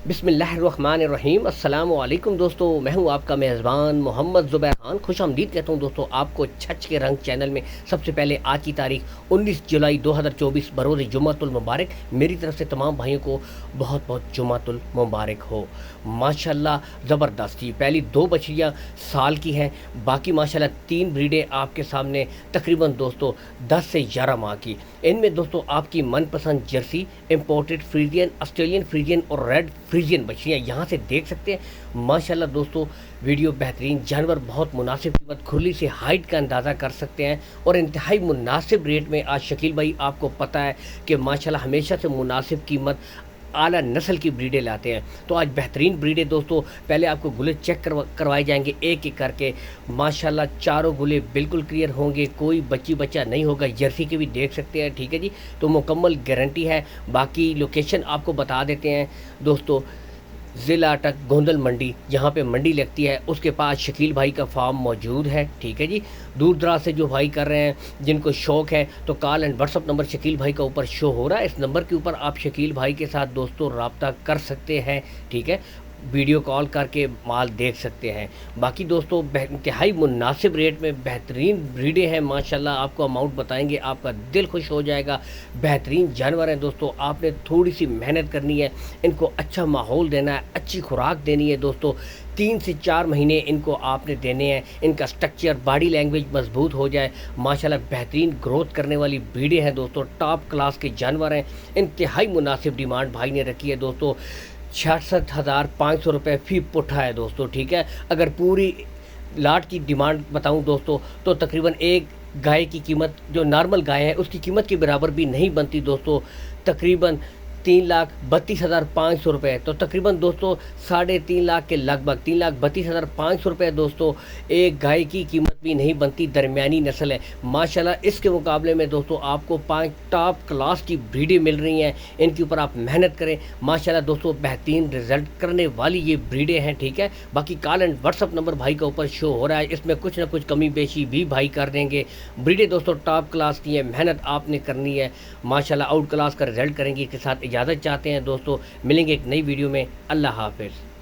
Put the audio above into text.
बिस्मिल्लाहिर्रहमानिर्रहीम। अस्सलाम वालेकुम दोस्तों, मैं हूं आपका मेज़बान मोहम्मद ज़ुबैर खान। खुश आमदीद कहता हूं दोस्तों आपको छच के रंग चैनल में। सबसे पहले आज की तारीख 19 जुलाई 2024 बरोज़ जुमातुल मुबारक। मेरी तरफ से तमाम भाइयों को बहुत बहुत जुमातुल मुबारक हो। माशाल्लाह ज़बरदस्त। ये पहली 2 बछड़ियाँ साल की हैं, बाकी माशाल्लाह 3 ब्रीडें आपके सामने तकरीबन दोस्तों 10 से 11 माह की। इनमें दोस्तों आपकी मनपसंद Jersey, imported Friesian, Australian Friesian और रेड फ्रीजियन बछड़ियाँ यहाँ से देख सकते हैं। माशाल्लाह दोस्तों वीडियो बेहतरीन, जानवर बहुत मुनासिब कीमत, खुरली से हाइट का अंदाज़ा कर सकते हैं और इंतहाई मुनासिब रेट में। आज शकील भाई आपको पता है कि माशाल्लाह हमेशा से मुनासिब कीमत आला नस्ल की ब्रीडें लाते हैं, तो आज बेहतरीन ब्रीडें दोस्तों। पहले आपको गुले चेक करवाए जाएंगे एक एक करके। माशाल्लाह चारों गुले बिल्कुल क्लियर होंगे, कोई बच्ची बच्चा नहीं होगा। जर्सी के भी देख सकते हैं, ठीक है जी, तो मुकम्मल गारंटी है। बाकी लोकेशन आपको बता देते हैं दोस्तों। ज़िला अटक गोंदल मंडी, जहाँ पे मंडी लगती है, उसके पास शकील भाई का फार्म मौजूद है, ठीक है जी। दूर दराज से जो भाई कर रहे हैं, जिनको शौक़ है, तो call and WhatsApp number Shakeel भाई का ऊपर शो हो रहा है। इस नंबर के ऊपर आप शकील भाई के साथ दोस्तों रब्ता कर सकते हैं, ठीक है। वीडियो कॉल करके माल देख सकते हैं। बाकी दोस्तों इंतहाई मुनासिब रेट में बेहतरीन ब्रीडें हैं माशाल्लाह। आपको अमाउंट बताएंगे, आपका दिल खुश हो जाएगा। बेहतरीन जानवर हैं दोस्तों। आपने थोड़ी सी मेहनत करनी है, इनको अच्छा माहौल देना है, अच्छी खुराक देनी है दोस्तों। 3 से 4 महीने इनको आपने देने हैं। इनका स्ट्रक्चर, बॉडी लैंग्वेज मजबूत हो जाए। माशाल्लाह बेहतरीन ग्रोथ करने वाली ब्रीडें हैं दोस्तों। टॉप क्लास के जानवर हैं। इंतहाई मुनासिब डिमांड भाई ने रखी है दोस्तों। 66,500 रुपये फ़ी पुट्ठा है दोस्तों, ठीक है। अगर पूरी लाट की डिमांड बताऊं दोस्तों, तो तकरीबन एक गाय की कीमत, जो नॉर्मल गाय है, उसकी कीमत के बराबर भी नहीं बनती दोस्तों। तकरीबन 3,32,500 रुपये, तो तकरीबन दोस्तों 3.5 लाख के लगभग 3,32,500 रुपये दोस्तों। एक गाय की कीमत भी नहीं बनती, दरमियानी नस्ल है माशाल्लाह। इसके मुकाबले में दोस्तों आपको 5 टॉप क्लास की ब्रीडें मिल रही हैं। इनके ऊपर आप मेहनत करें माशाल्लाह दोस्तों, बेहतरीन रिजल्ट करने वाली ये ब्रीडें हैं, ठीक है। बाकी कॉल एंड व्हाट्सअप नंबर भाई का ऊपर शो हो रहा है, इसमें कुछ ना कुछ कमी बेशी भी भाई कर देंगे। ब्रीडें दोस्तों टॉप क्लास की है, मेहनत आपने करनी है माशाल्लाह। आउट क्लास का रिजल्ट करेंगे। इसके साथ इजाज़त चाहते हैं दोस्तों, मिलेंगे एक नई वीडियो में। अल्लाह हाफ़िज़।